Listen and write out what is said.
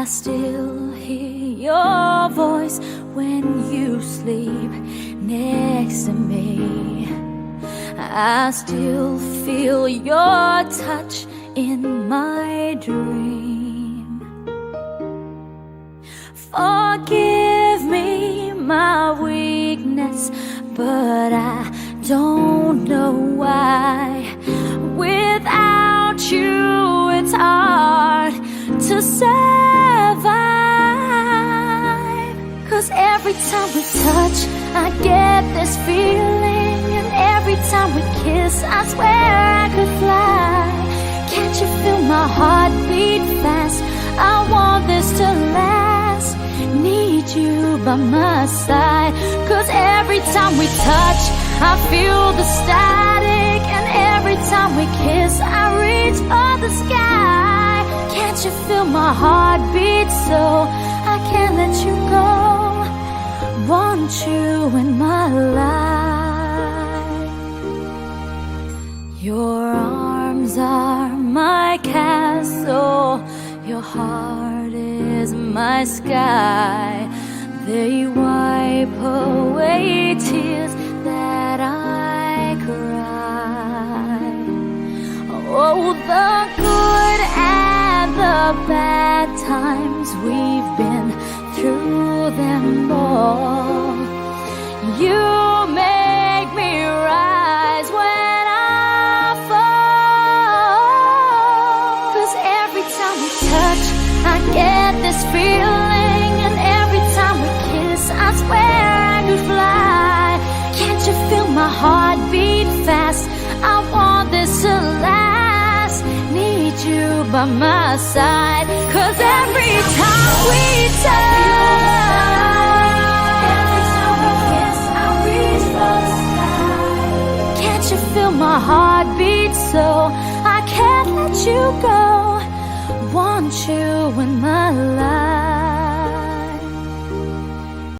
still hear your voice when you sleep next to me. I still feel your touch in my dream. Forgive me my weakness, but I don't know why. Without you, it's hard to survive. 'Cause every time we touch, I get this feeling, and every time we kiss, I swear I could fly. Can't you feel my heart beat fast? I want this to last. Need you by my side. 'Cause every time we touch, I feel the static, and every time we kiss, I reach for the sky. Can't you feel my heart beat so I can't let you go? Want you in my life. Your arms are my castle, your heart is my sky. They wipe away tears that I cry. Oh, the good and the bad times, we've been through them all. You make me rise when I fall. 'Cause every time we touch, I get this feeling, and every time we kiss, I swear I could fly. Can't you feel my heart beat fast? I want this to last. Need you by my side. 'Cause every time we touch, every time we kiss, I reach for the sky. Can't you feel my heart beat so I can't let you go? Want you in my life.